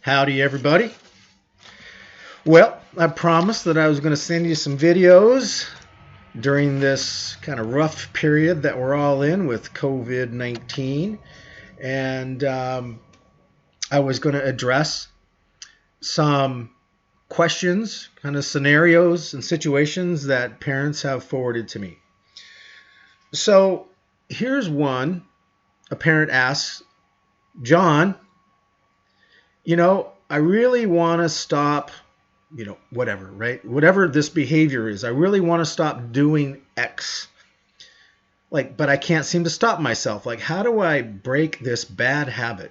Howdy, everybody. Well, I promised that I was going to send you some videos during this kind of rough period that we're all in with COVID-19. And I was going to address some questions, kind of scenarios and situations that parents have forwarded to me. So here's one. A parent asks, John, I really want to stop, whatever, right? Whatever this behavior is, I really want to stop doing X. But I can't seem to stop myself. How do I break this bad habit?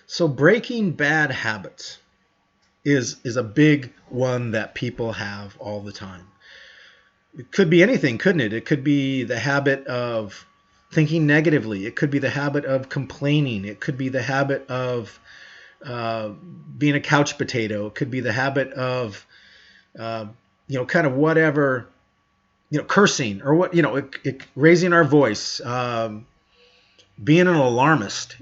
So breaking bad habits is a big one that people have all the time. It could be anything, couldn't it? It could be the habit of thinking negatively. It could be the habit of complaining. It could be the habit of being a couch potato. It could be the habit of, kind of whatever, cursing or what, raising our voice, being an alarmist.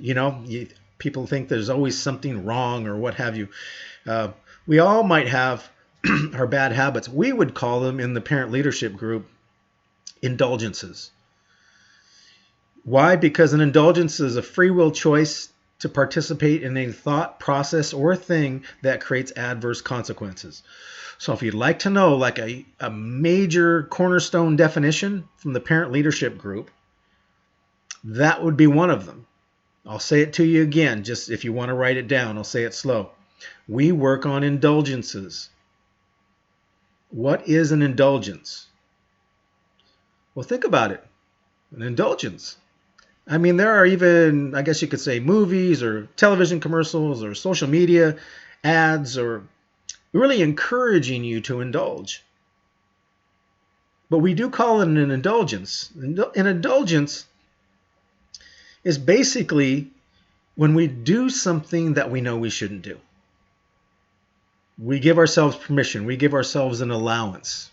People think there's always something wrong or what have you. We all might have our bad habits. We would call them in the parent leadership group indulgences. Why? Because an indulgence is a free will choice to participate in a thought, process, or thing that creates adverse consequences. So if you'd like to know a major cornerstone definition from the parent leadership group, that would be one of them. I'll say it to you again, just if you want to write it down, I'll say it slow. We work on indulgences. What is an indulgence? Well, think about it. An indulgence. There are even, I guess you could say, movies or television commercials or social media ads or really encouraging you to indulge. But we do call it an indulgence. An indulgence is basically when we do something that we know we shouldn't do. We give ourselves permission. We give ourselves an allowance.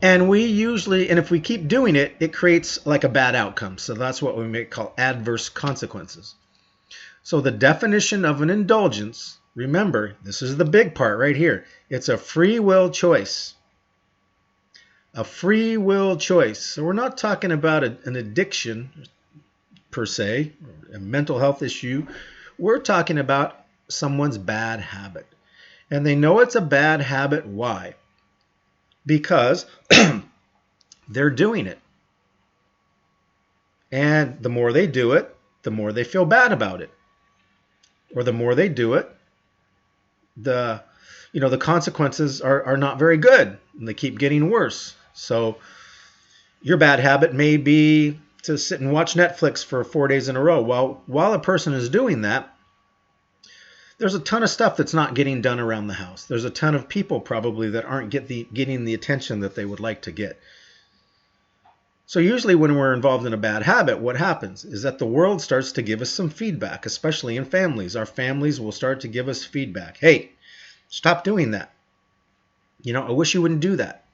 And if we keep doing it, it creates a bad outcome. So that's what we may call adverse consequences. So the definition of an indulgence, remember, this is the big part right here. It's a free will choice. A free will choice. So we're not talking about an addiction per se, a mental health issue. We're talking about someone's bad habit. And they know it's a bad habit. Why? Because they're doing it. And the more they do it, the more they feel bad about it. Or the more they do it, the consequences are not very good, and they keep getting worse. So your bad habit may be to sit and watch Netflix for 4 days in a row. While a person is doing that, there's a ton of stuff that's not getting done around the house. There's a ton of people probably that aren't getting the attention that they would like to get. So usually when we're involved in a bad habit, what happens is that the world starts to give us some feedback, especially in families. Our families will start to give us feedback. Hey, stop doing that. I wish you wouldn't do that.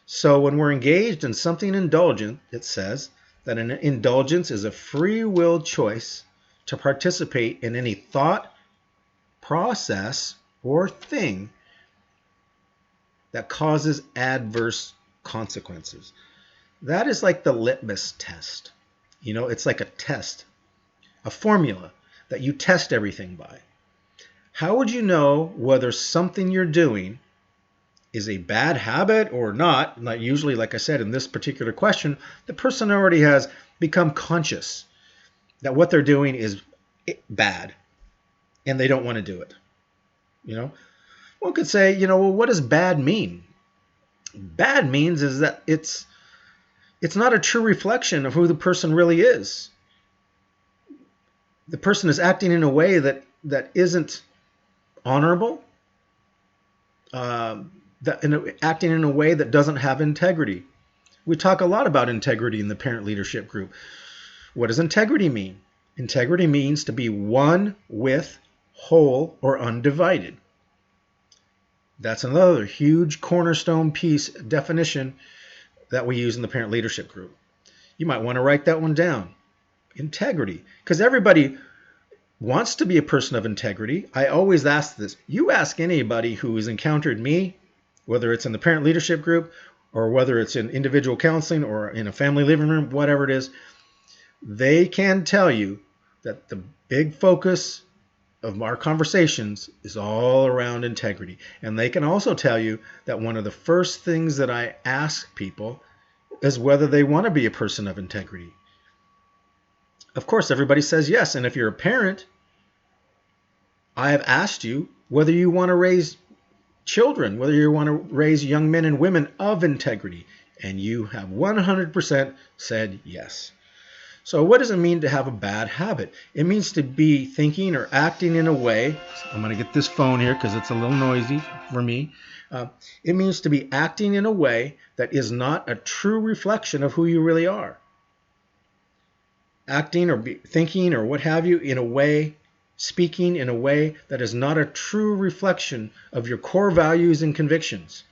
So when we're engaged in something indulgent, it says that an indulgence is a free will choice to participate in any thought, process, or thing that causes adverse consequences. That is like the litmus test. It's like a test, a formula that you test everything by. How would you know whether something you're doing is a bad habit or not? Not usually, like I said, in this particular question, the person already has become conscious that what they're doing is bad and they don't want to do it. One could say, well, what does bad mean? Bad means is that it's not a true reflection of who the person really is. The person is acting in a way that isn't honorable, acting in a way that doesn't have integrity. We talk a lot about integrity in the parent leadership group. What does integrity mean? Integrity means to be one with, whole, or undivided. That's another huge cornerstone piece definition that we use in the parent leadership group. You might want to write that one down. Integrity. Because everybody wants to be a person of integrity. I always ask this. You ask anybody who has encountered me, whether it's in the parent leadership group or whether it's in individual counseling or in a family living room, whatever it is, they can tell you that the big focus of our conversations is all around integrity. And they can also tell you that one of the first things that I ask people is whether they want to be a person of integrity. Of course, everybody says yes. And if you're a parent, I have asked you whether you want to raise children, whether you want to raise young men and women of integrity. And you have 100% said yes. So what does it mean to have a bad habit? It means to be thinking or acting in a way. I'm going to get this phone here because it's a little noisy for me. It means to be acting in a way that is not a true reflection of who you really are. Acting or thinking or what have you in a way, speaking in a way that is not a true reflection of your core values and convictions.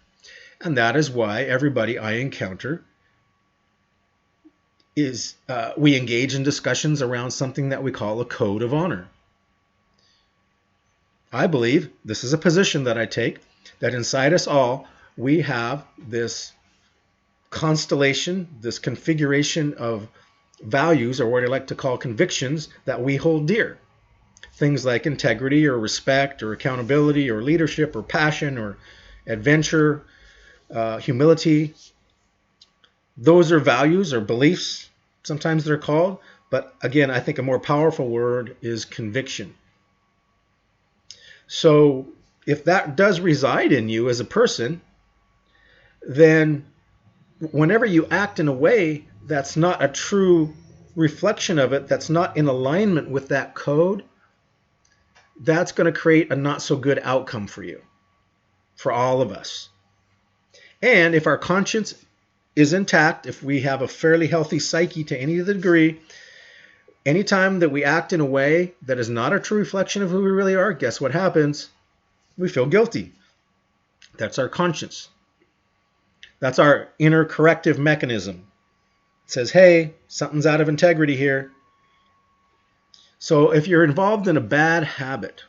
And that is why everybody I encounter is we engage in discussions around something that we call a code of honor. I believe, this is a position that I take, that inside us all, we have this constellation, this configuration of values, or what I like to call convictions, that we hold dear. Things like integrity or respect or accountability or leadership or passion or adventure, humility. Those are values or beliefs, sometimes they're called. But again, I think a more powerful word is conviction. So if that does reside in you as a person, then whenever you act in a way that's not a true reflection of it, that's not in alignment with that code, that's going to create a not so good outcome for you, for all of us. And if our conscience is intact, if we have a fairly healthy psyche to any degree, anytime that we act in a way that is not a true reflection of who we really are, guess what happens? We feel guilty. That's our conscience. That's our inner corrective mechanism. It says, hey, something's out of integrity here. So if you're involved in a bad habit,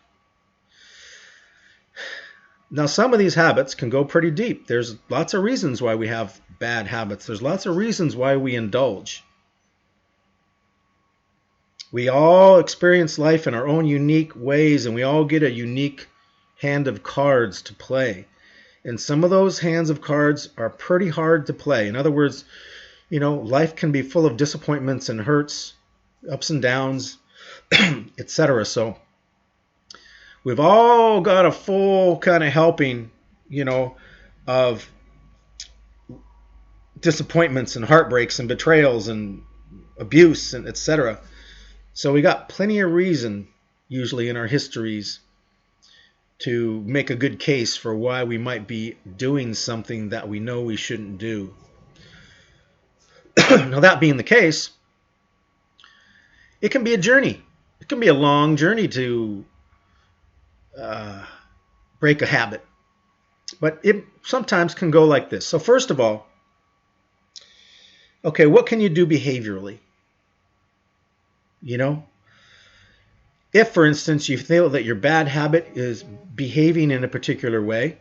now some of these habits can go pretty deep. There's lots of reasons why we have bad habits. There's lots of reasons why we indulge. We all experience life in our own unique ways, and we all get a unique hand of cards to play. And some of those hands of cards are pretty hard to play. In other words, life can be full of disappointments and hurts, ups and downs, etc. So we've all got a full kind of helping, of disappointments and heartbreaks and betrayals and abuse and etc. So we got plenty of reason, usually in our histories, to make a good case for why we might be doing something that we know we shouldn't do. Now, that being the case, it can be a journey. It can be a long journey to break a habit. But it sometimes can go like this. So first of all, okay, what can you do behaviorally? If, for instance, you feel that your bad habit is behaving in a particular way,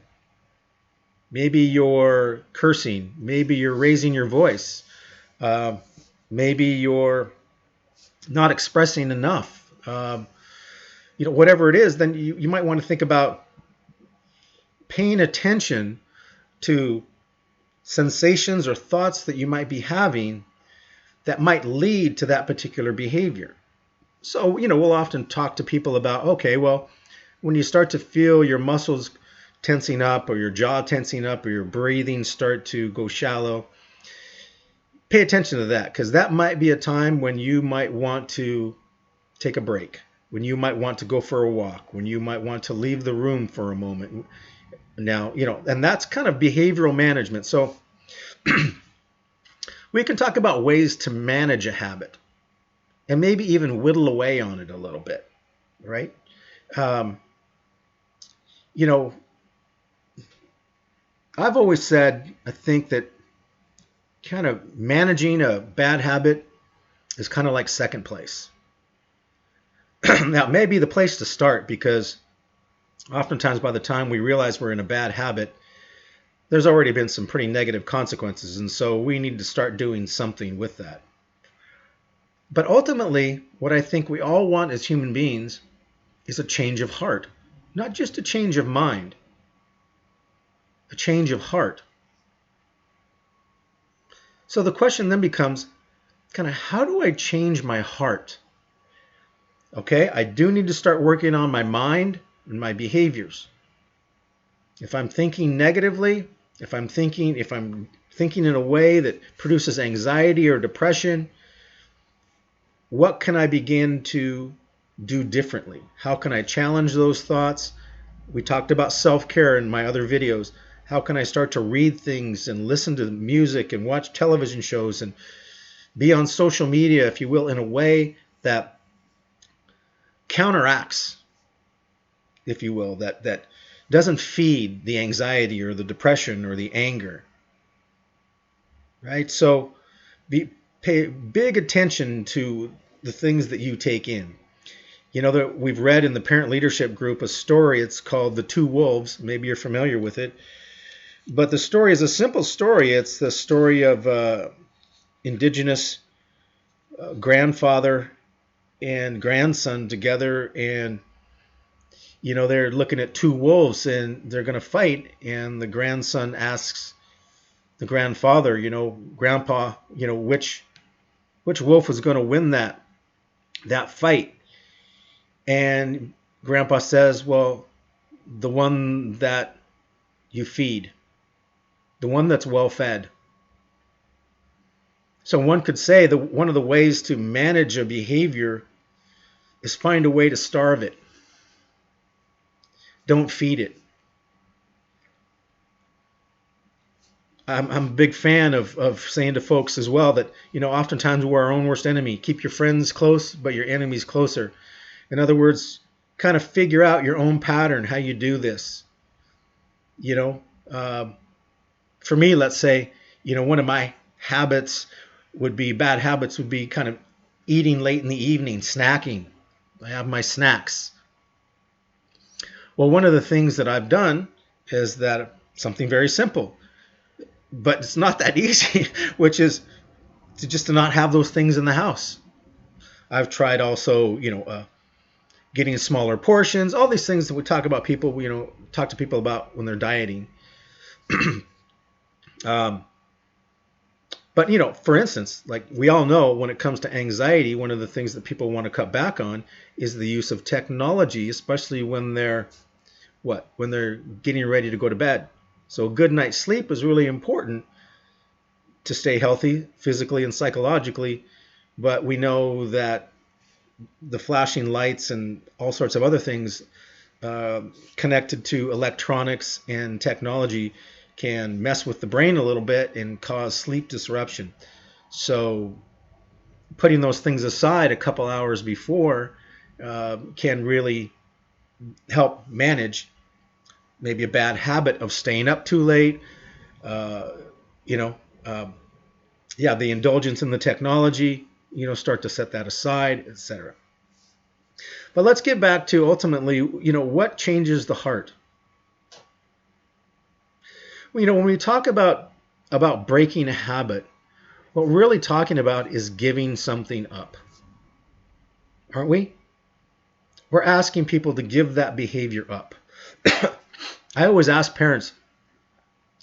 maybe you're cursing, maybe you're raising your voice, maybe you're not expressing enough, whatever it is, then you might want to think about paying attention to sensations or thoughts that you might be having that might lead to that particular behavior. So, we'll often talk to people about, okay, well, when you start to feel your muscles tensing up or your jaw tensing up or your breathing start to go shallow, pay attention to that, because that might be a time when you might want to take a break, when you might want to go for a walk, when you might want to leave the room for a moment. Now, and that's kind of behavioral management. So we can talk about ways to manage a habit and maybe even whittle away on it a little bit, right? I've always said, I think that kind of managing a bad habit is kind of like second place. Now, it may be the place to start because oftentimes by the time we realize we're in a bad habit, there's already been some pretty negative consequences. And so we need to start doing something with that. But ultimately, what I think we all want as human beings is a change of heart, not just a change of mind, a change of heart. So the question then becomes kind of how do I change my heart? Okay, I do need to start working on my mind and my behaviors. If I'm thinking negatively, if I'm thinking in a way that produces anxiety or depression, what can I begin to do differently? How can I challenge those thoughts? We talked about self-care in my other videos. How can I start to read things and listen to music and watch television shows and be on social media, if you will, in a way that counteracts, if you will, that doesn't feed the anxiety or the depression or the anger, right? So pay big attention to the things that you take in. You know, that we've read in the parent leadership group a story. It's called The Two Wolves. Maybe you're familiar with it. But the story is a simple story. It's the story of indigenous grandfather and grandson together, and you know they're looking at two wolves and they're going to fight. And the grandson asks the grandfather, Grandpa, which wolf was going to win that fight? And Grandpa says, well, the one that you feed, the one that's well fed. So one could say that one of the ways to manage a behavior is find a way to starve it. Don't feed it. I'm a big fan of saying to folks as well that, oftentimes we're our own worst enemy. Keep your friends close, but your enemies closer. In other words, kind of figure out your own pattern, how you do this. For me, let's say, one of my bad habits would be kind of eating late in the evening, snacking. I have my snacks. Well, one of the things that I've done is that something very simple, but it's not that easy, which is to not have those things in the house. I've tried also, getting smaller portions, all these things that we talk to people about when they're dieting. But, for instance, like we all know when it comes to anxiety, one of the things that people want to cut back on is the use of technology, especially when they're getting ready to go to bed. So a good night's sleep is really important to stay healthy physically and psychologically. But we know that the flashing lights and all sorts of other things connected to electronics and technology can mess with the brain a little bit and cause sleep disruption. So putting those things aside a couple hours before can really help manage maybe a bad habit of staying up too late. The indulgence in the technology, start to set that aside, etc. But let's get back to ultimately, what changes the heart? When we talk about breaking a habit, what we're really talking about is giving something up. Aren't we? We're asking people to give that behavior up. I always ask parents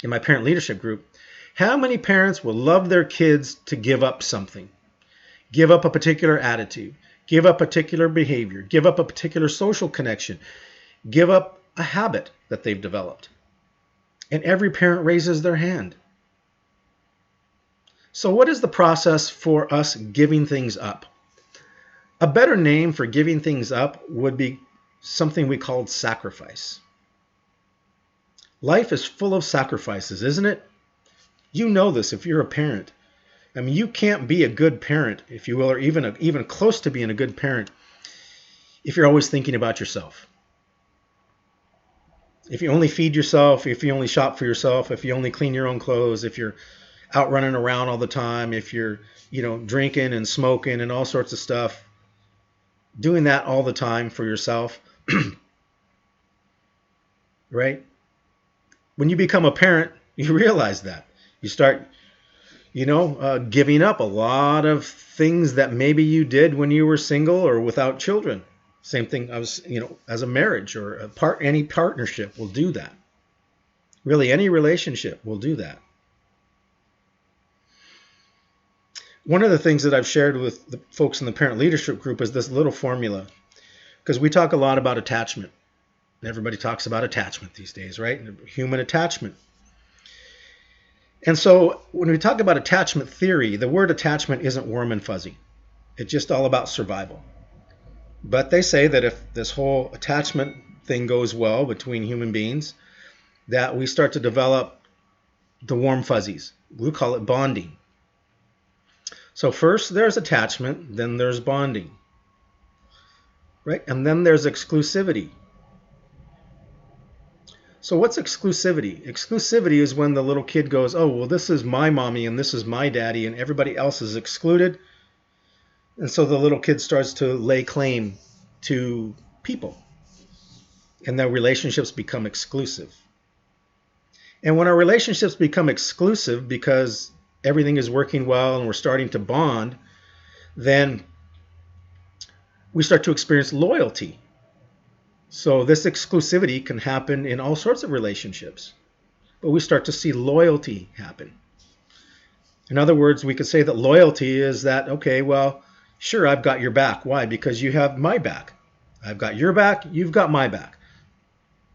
in my parent leadership group, how many parents will love their kids to give up something? Give up a particular attitude, give up a particular behavior, give up a particular social connection, give up a habit that they've developed. And every parent raises their hand. So what is the process for us giving things up? A better name for giving things up would be something we called sacrifice. Life is full of sacrifices, isn't it? You know this if you're a parent. I mean, you can't be a good parent, if you will, or even close to being a good parent if you're always thinking about yourself. If you only feed yourself, if you only shop for yourself, if you only clean your own clothes, if you're out running around all the time, if you're, drinking and smoking and all sorts of stuff, doing that all the time for yourself, right? When you become a parent, you realize that. You start, giving up a lot of things that maybe you did when you were single or without children. Same thing, as a marriage or any partnership will do that. Really, any relationship will do that. One of the things that I've shared with the folks in the parent leadership group is this little formula, because we talk a lot about attachment. Everybody talks about attachment these days, right? Human attachment. And so when we talk about attachment theory, the word attachment isn't warm and fuzzy. It's just all about survival. But they say that if this whole attachment thing goes well between human beings, that we start to develop the warm fuzzies. We call it bonding. So first there's attachment, then there's bonding, right? And then there's exclusivity. So what's exclusivity? Exclusivity is when the little kid goes, oh, well, this is my mommy and this is my daddy and everybody else is excluded. And so the little kid starts to lay claim to people and their relationships become exclusive. And when our relationships become exclusive because everything is working well and we're starting to bond, then we start to experience loyalty. So this exclusivity can happen in all sorts of relationships, but we start to see loyalty happen. In other words, we could say that loyalty is that, okay, well, sure, I've got your back. Why? Because you have my back. I've got your back, you've got my back.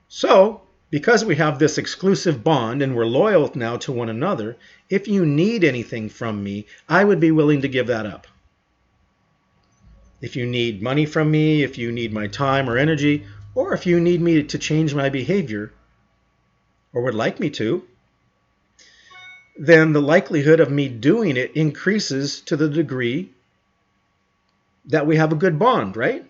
So, because we have this exclusive bond and we're loyal now to one another, if you need anything from me, I would be willing to give that up. If you need money from me, if you need my time or energy, or if you need me to change my behavior, or would like me to, then the likelihood of me doing it increases to the degree that we have a good bond, right?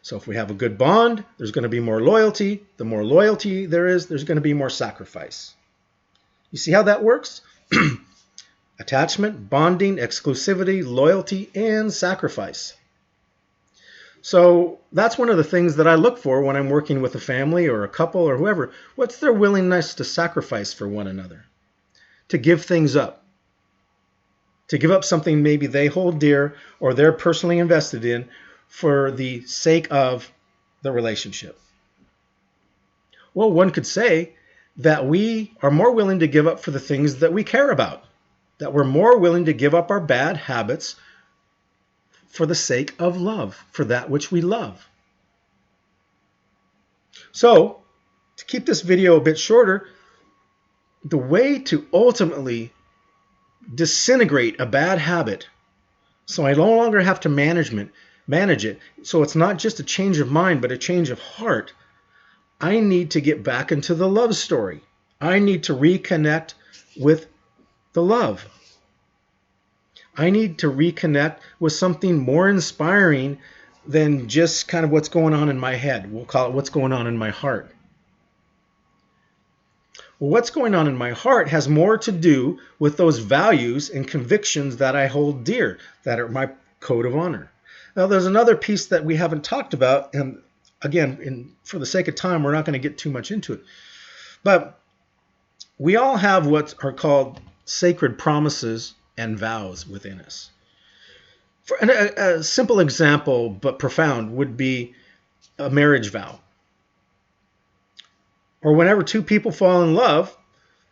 So if we have a good bond, there's going to be more loyalty. The more loyalty there is, there's going to be more sacrifice. You see how that works? Attachment, bonding, exclusivity, loyalty, and sacrifice. So that's one of the things that I look for when I'm working with a family or a couple or whoever. What's their willingness to sacrifice for one another? To give things up. To give up something maybe they hold dear or they're personally invested in for the sake of the relationship. Well, one could say that we are more willing to give up for the things that we care about. That we're more willing to give up our bad habits for the sake of love, for that which we love. So, to keep this video a bit shorter, the way to ultimately disintegrate a bad habit, so I no longer have to manage it, so it's not just a change of mind, but a change of heart, I need to get back into the love story. I need to reconnect with the love. I need to reconnect with something more inspiring than just kind of what's going on in my head. We'll call it what's going on in my heart. Well, what's going on in my heart has more to do with those values and convictions that I hold dear, that are my code of honor. Now, there's another piece that we haven't talked about, and again, for the sake of time, we're not going to get too much into it. But we all have what are called sacred promises and vows within us. For a simple example, but profound, would be a marriage vow. Or whenever two people fall in love,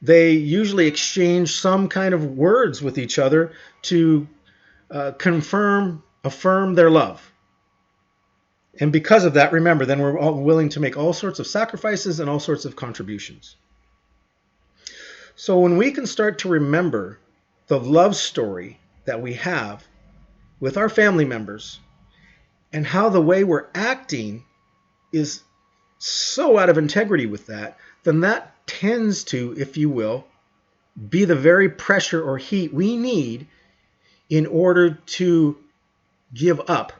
they usually exchange some kind of words with each other to affirm their love. And because of that, remember, then we're all willing to make all sorts of sacrifices and all sorts of contributions. So when we can start to remember the love story that we have with our family members and how the way we're acting is so out of integrity with that, then that tends to, if you will, be the very pressure or heat we need in order to give up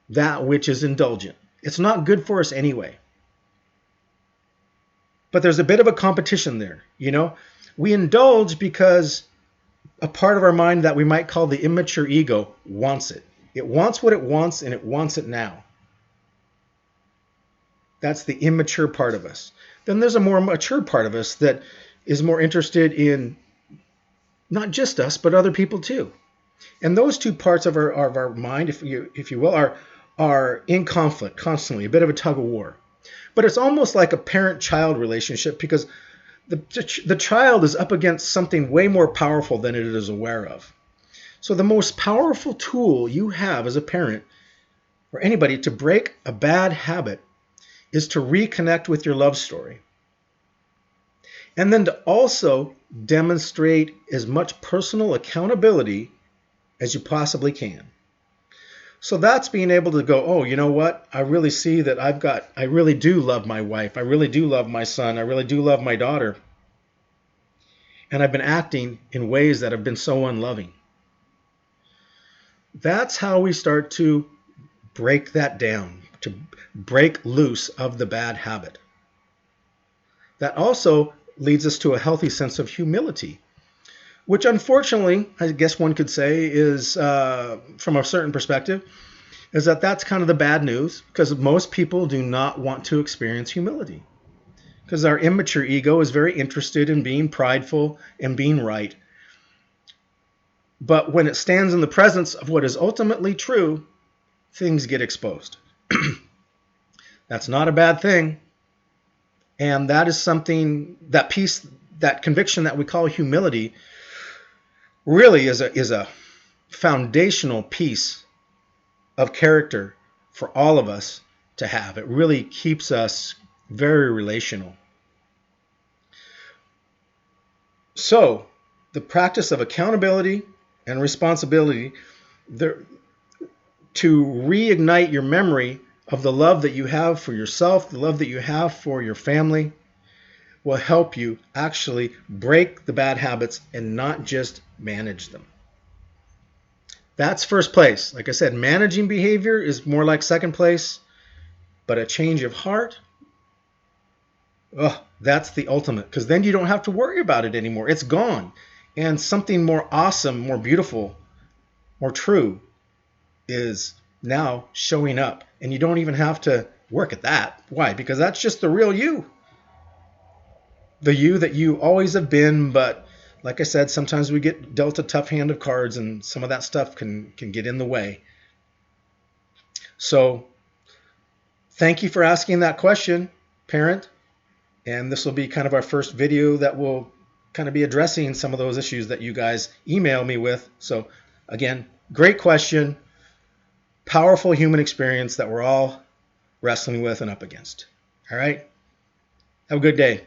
that which is indulgent. It's not good for us anyway. But there's a bit of a competition there, We indulge because a part of our mind that we might call the immature ego wants it. It wants what it wants, and it wants it now. That's the immature part of us. Then there's a more mature part of us that is more interested in not just us, but other people too. And those two parts of our mind, if you will, are in conflict constantly, a bit of a tug of war. But it's almost like a parent-child relationship, because the child is up against something way more powerful than it is aware of. So the most powerful tool you have as a parent, or anybody, to break a bad habit is to reconnect with your love story. And then to also demonstrate as much personal accountability as you possibly can. So that's being able to go, oh, you know what? I really see that I really do love my wife. I really do love my son. I really do love my daughter. And I've been acting in ways that have been so unloving. That's how we start to break that down, to break loose of the bad habit. That also leads us to a healthy sense of humility, which unfortunately, I guess one could say, is from a certain perspective, is that that's kind of the bad news, because most people do not want to experience humility, because our immature ego is very interested in being prideful and being right. But when it stands in the presence of what is ultimately true, things get exposed. That's not a bad thing. And that is something, that peace, that conviction that we call humility, really is a foundational piece of character for all of us to have. It really keeps us very relational. So the practice of accountability and responsibility, to reignite your memory of the love that you have for yourself, the love that you have for your family, will help you actually break the bad habits and not just manage them. That's first place. Like I said, managing behavior is more like second place, but a change of heart, that's the ultimate, because then you don't have to worry about it anymore. It's gone. And something more awesome, more beautiful, more true is now showing up. And you don't even have to work at that. Why? Because that's just the real you. The you that you always have been, but like I said, sometimes we get dealt a tough hand of cards, and some of that stuff can get in the way. So thank you for asking that question, parent. And this will be kind of our first video that will kind of be addressing some of those issues that you guys email me with. So again, great question. Powerful human experience that we're all wrestling with and up against. All right. Have a good day.